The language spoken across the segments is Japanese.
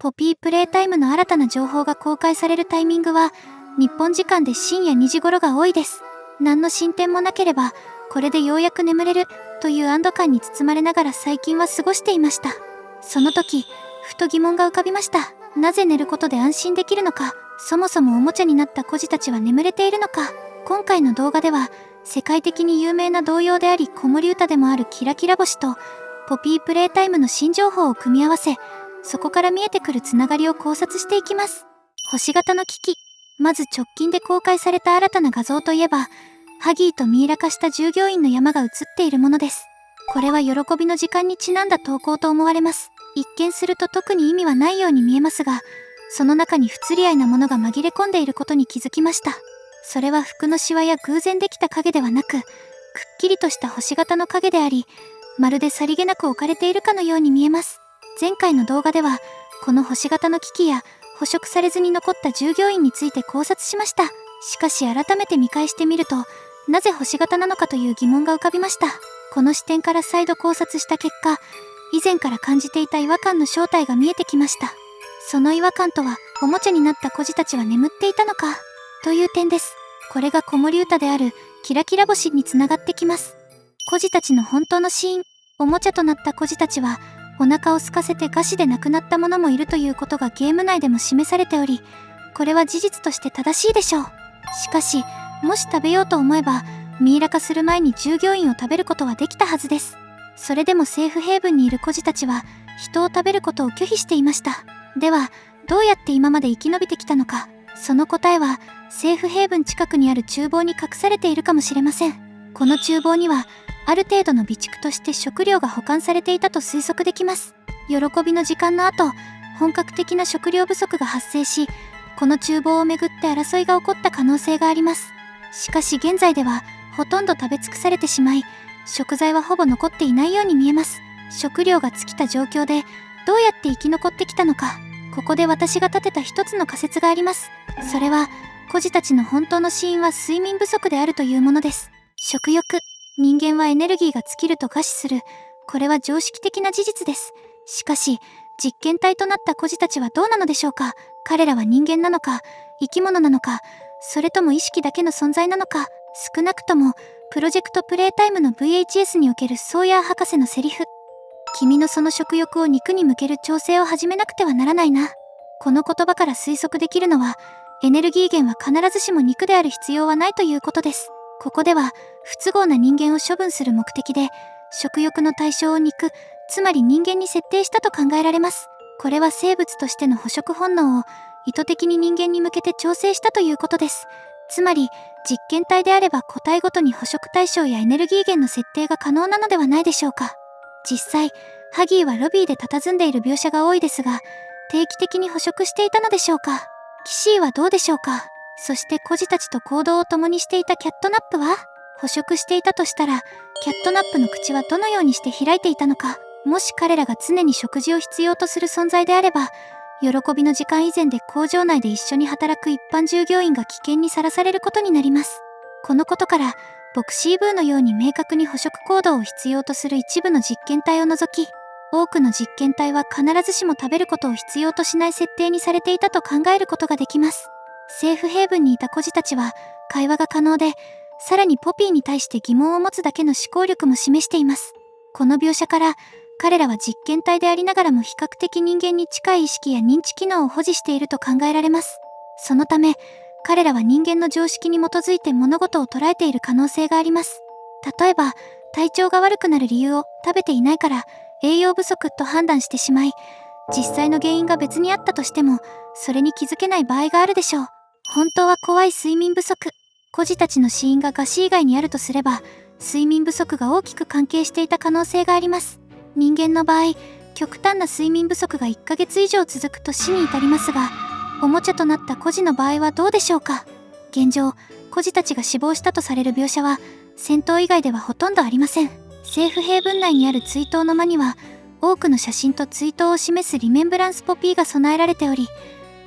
ポピープレイタイムの新たな情報が公開されるタイミングは日本時間で深夜2時頃が多いです。何の進展もなければこれでようやく眠れるという安堵感に包まれながら最近は過ごしていました。その時ふと疑問が浮かびました。なぜ寝ることで安心できるのか、そもそもおもちゃになった孤児たちは眠れているのか。今回の動画では世界的に有名な童謡であり子守歌でもあるキラキラ星とポピープレイタイムの新情報を組み合わせ、そこから見えてくるつながりを考察していきます。星型の危機。まず直近で公開された新たな画像といえば、ハギーとミイラ化した従業員の山が写っているものです。これは喜びの時間にちなんだ投稿と思われます。一見すると特に意味はないように見えますが、その中に不釣り合いなものが紛れ込んでいることに気づきました。それは服のシワや偶然できた影ではなく、くっきりとした星型の影であり、まるでさりげなく置かれているかのように見えます。前回の動画では、この星型の危機や捕食されずに残った従業員について考察しました。しかし改めて見返してみると、なぜ星型なのかという疑問が浮かびました。この視点から再度考察した結果、以前から感じていた違和感の正体が見えてきました。その違和感とは、おもちゃになった孤児たちは眠っていたのか、という点です。これが子守歌であるキラキラ星につながってきます。孤児たちの本当の死因、おもちゃとなった孤児たちは、お腹を空かせて餓死で亡くなった者もいるということがゲーム内でも示されており、これは事実として正しいでしょう。しかし、もし食べようと思えば、ミイラ化する前に従業員を食べることはできたはずです。それでもセーフヘイブンにいる孤児たちは、人を食べることを拒否していました。では、どうやって今まで生き延びてきたのか、その答えは、セーフヘイブン近くにある厨房に隠されているかもしれません。この厨房には、ある程度の備蓄として食料が保管されていたと推測できます。喜びの時間の後、本格的な食料不足が発生し、この厨房をめぐって争いが起こった可能性があります。しかし現在では、ほとんど食べ尽くされてしまい、食材はほぼ残っていないように見えます。食料が尽きた状況で、どうやって生き残ってきたのか、ここで私が立てた一つの仮説があります。それは、孤児たちの本当の死因は睡眠不足であるというものです。食欲。人間はエネルギーが尽きると餓死する。これは常識的な事実です。しかし、実験体となった孤児たちはどうなのでしょうか。彼らは人間なのか、生き物なのか、それとも意識だけの存在なのか。少なくとも、プロジェクトプレイタイムの VHS におけるソーヤー博士のセリフ。君のその食欲を肉に向ける調整を始めなくてはならないな。この言葉から推測できるのは、エネルギー源は必ずしも肉である必要はないということです。ここでは、不都合な人間を処分する目的で、食欲の対象を肉、つまり人間に設定したと考えられます。これは生物としての捕食本能を意図的に人間に向けて調整したということです。つまり、実験体であれば個体ごとに捕食対象やエネルギー源の設定が可能なのではないでしょうか。実際、ハギーはロビーで佇んでいる描写が多いですが、定期的に捕食していたのでしょうか。キシーはどうでしょうか。そして孤児たちと行動を共にしていたキャットナップは、捕食していたとしたら、キャットナップの口はどのようにして開いていたのか。もし彼らが常に食事を必要とする存在であれば、喜びの時間以前で工場内で一緒に働く一般従業員が危険にさらされることになります。このことから、ボクシーブーのように明確に捕食行動を必要とする一部の実験体を除き、多くの実験体は必ずしも食べることを必要としない設定にされていたと考えることができます。セーフヘイブンにいた孤児たちは会話が可能で、さらにポピーに対して疑問を持つだけの思考力も示しています。この描写から、彼らは実験体でありながらも比較的人間に近い意識や認知機能を保持していると考えられます。そのため、彼らは人間の常識に基づいて物事を捉えている可能性があります。例えば、体調が悪くなる理由を食べていないから栄養不足と判断してしまい、実際の原因が別にあったとしても、それに気づけない場合があるでしょう。本当は怖い睡眠不足。孤児たちの死因が餓死以外にあるとすれば、睡眠不足が大きく関係していた可能性があります。人間の場合、極端な睡眠不足が1ヶ月以上続くと死に至りますが、おもちゃとなった孤児の場合はどうでしょうか。現状、孤児たちが死亡したとされる描写は、戦闘以外ではほとんどありません。セーフヘイブン内にある追悼の間には、多くの写真と追悼を示すリメンブランスポピーが備えられており、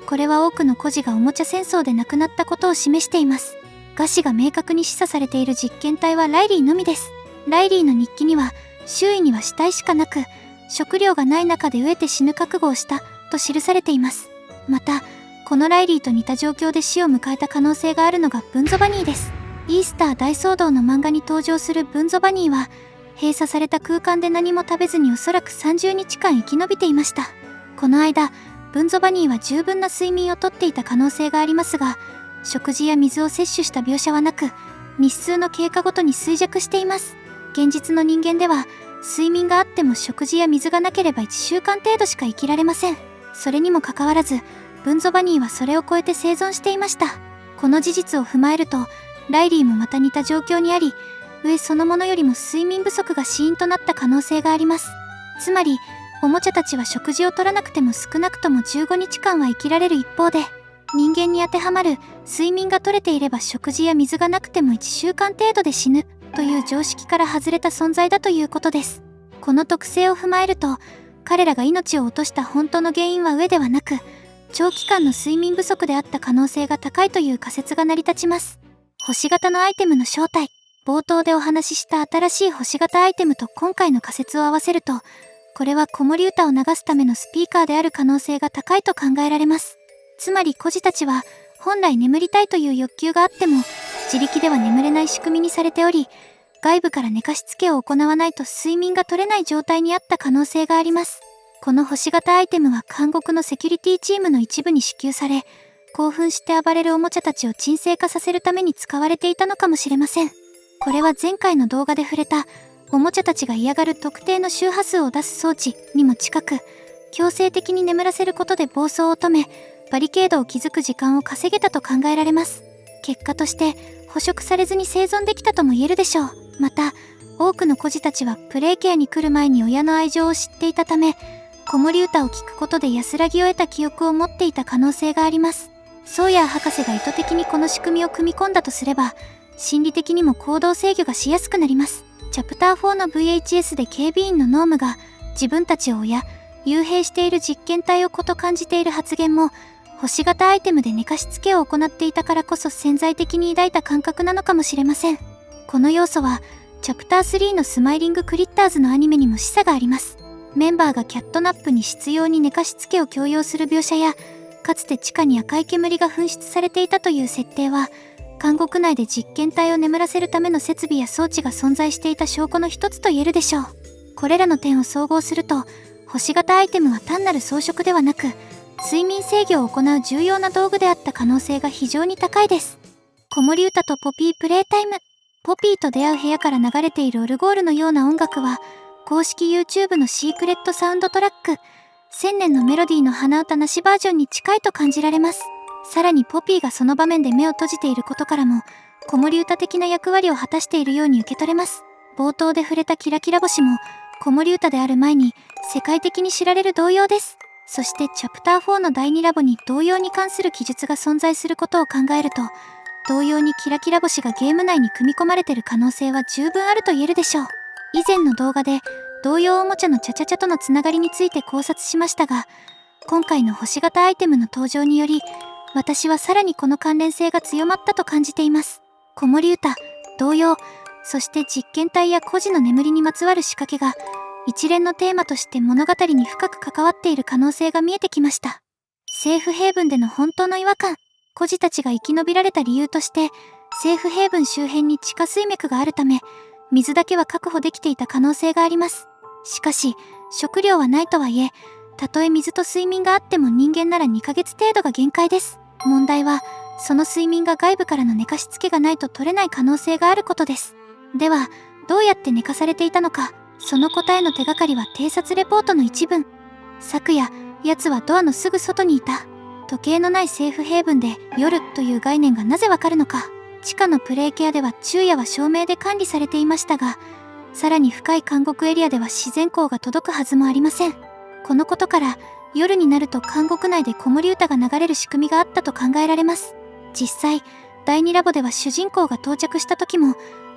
これは多くの孤児がおもちゃ戦争で亡くなったことを示しています。餓死が明確に示唆されている実験体はライリーのみです。ライリーの日記には、周囲には死体しかなく、食料がない中で飢えて死ぬ覚悟をしたと記されています。また、このライリーと似た状況で死を迎えた可能性があるのがブンゾバニーです。イースター大騒動の漫画に登場するブンゾバニーは、閉鎖された空間で何も食べずにおそらく30日間生き延びていました。この間、ブンゾバニーは十分な睡眠をとっていた可能性がありますが、食事や水を摂取した描写はなく、日数の経過ごとに衰弱しています。現実の人間では、睡眠があっても食事や水がなければ1週間程度しか生きられません。それにもかかわらず、ブンゾバニーはそれを超えて生存していました。この事実を踏まえると、ライリーもまた似た状況にあり、上そのものよりも睡眠不足が死因となった可能性があります。つまり、おもちゃたちは食事を取らなくても少なくとも15日間は生きられる一方で、人間に当てはまる睡眠が取れていれば食事や水がなくても1週間程度で死ぬという常識から外れた存在だということです。この特性を踏まえると、彼らが命を落とした本当の原因は上ではなく、長期間の睡眠不足であった可能性が高いという仮説が成り立ちます。星型のアイテムの正体。冒頭でお話しした新しい星型アイテムと今回の仮説を合わせると、これは子守歌を流すためのスピーカーである可能性が高いと考えられます。つまり孤児たちは本来眠りたいという欲求があっても自力では眠れない仕組みにされており、外部から寝かしつけを行わないと睡眠が取れない状態にあった可能性があります。この星型アイテムは監獄のセキュリティチームの一部に支給され、興奮して暴れるおもちゃたちを鎮静化させるために使われていたのかもしれません。これは前回の動画で触れたおもちゃたちが嫌がる特定の周波数を出す装置にも近く、強制的に眠らせることで暴走を止め、バリケードを築く時間を稼げたと考えられます。結果として捕食されずに生存できたとも言えるでしょう。また、多くの孤児たちはプレイケアに来る前に親の愛情を知っていたため、子守歌を聴くことで安らぎを得た記憶を持っていた可能性があります。ソーヤー博士が意図的にこの仕組みを組み込んだとすれば、心理的にも行動制御がしやすくなります。チャプター4の VHS で警備員のノームが自分たちを親、幽閉している実験体を子と感じている発言も、星型アイテムで寝かしつけを行っていたからこそ潜在的に抱いた感覚なのかもしれません。この要素は、チャプター3のスマイリングクリッターズのアニメにも示唆があります。メンバーがキャットナップに執拗に寝かしつけを強要する描写や、かつて地下に赤い煙が噴出されていたという設定は、監獄内で実験体を眠らせるための設備や装置が存在していた証拠の一つと言えるでしょう。これらの点を総合すると、星型アイテムは単なる装飾ではなく、睡眠制御を行う重要な道具であった可能性が非常に高いです。子守歌とポピープレイタイム。ポピーと出会う部屋から流れているオルゴールのような音楽は、公式 YouTube のシークレットサウンドトラック、1000年のメロディーの鼻歌なしバージョンに近いと感じられます。さらにポピーがその場面で目を閉じていることからも、子守歌的な役割を果たしているように受け取れます。冒頭で触れたキラキラ星も、子守歌である前に世界的に知られる童謡です。そしてチャプター4の第2ラボに童謡に関する記述が存在することを考えると、同様にキラキラ星がゲーム内に組み込まれている可能性は十分あると言えるでしょう。以前の動画で童謡おもちゃのチャチャチャとのつながりについて考察しましたが、今回の星型アイテムの登場により、私はさらにこの関連性が強まったと感じています。子守歌、童謡、そして実験体や孤児の眠りにまつわる仕掛けが一連のテーマとして物語に深く関わっている可能性が見えてきました。セーフヘイブンでの本当の違和感。孤児たちが生き延びられた理由として、セーフヘイブン周辺に地下水脈があるため、水だけは確保できていた可能性があります。しかし、食料はないとはいえ、たとえ水と睡眠があっても人間なら2ヶ月程度が限界です。問題は、その睡眠が外部からの寝かしつけがないと取れない可能性があることです。では、どうやって寝かされていたのか、その答えの手がかりは偵察レポートの一文。昨夜、奴はドアのすぐ外にいた。時計のないセーフヘイブンで夜という概念がなぜわかるのか。地下のプレイケアでは昼夜は照明で管理されていましたが、さらに深い監獄エリアでは自然光が届くはずもありません。このことから、夜になると監獄内で子守歌が流れる仕組みがあったと考えられます。実際、第2ラボでは主人公が到着した時も、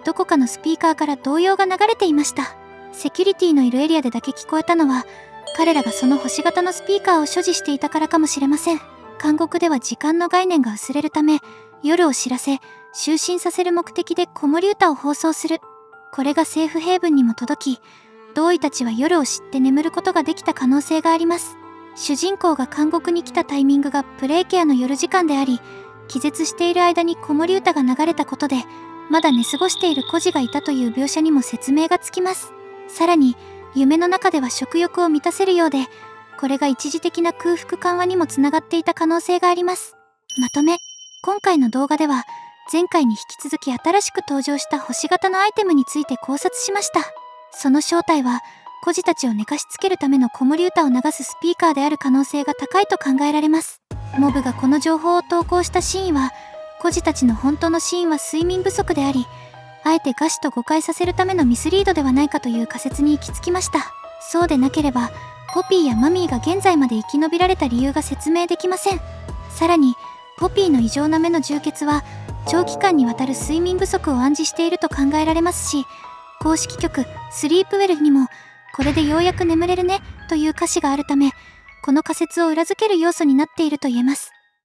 どこかのスピーカーから童謡が流れていました。セキュリティのいるエリアでだけ聞こえたのは、彼らがその星型のスピーカーを所持していたからかもしれません。監獄では時間の概念が薄れるため、夜を知らせ、就寝させる目的で子守歌を放送する。これがセーフヘイブンにも届き、同意たちは夜を知って眠ることができた可能性があります。主人公が監獄に来たタイミングがプレイケアの夜時間であり、気絶している間に子守歌が流れたことで、まだ寝過ごしている孤児がいたという描写にも説明がつきます。さらに、夢の中では食欲を満たせるようで、これが一時的な空腹緩和にもつながっていた可能性があります。まとめ、今回の動画では、前回に引き続き新しく登場した星型のアイテムについて考察しました。その正体は、孤児たちを寝かしつけるための子守歌を流すスピーカーである可能性が高いと考えられます。モブがこの情報を投稿した真意は、孤児たちの本当の死因は睡眠不足であり、あえて餓死と誤解させるためのミスリードではないかという仮説に行き着きました。そうでなければ、ポピーやマミーが現在まで生き延びられた理由が説明できません。さらに、ポピーの異常な目の充血は、長期間にわたる睡眠不足を暗示していると考えられますし、公式曲スリープウェルにも、これでようやく眠れるねという歌詞があるため、この仮説を裏付ける要素になっていると言えます。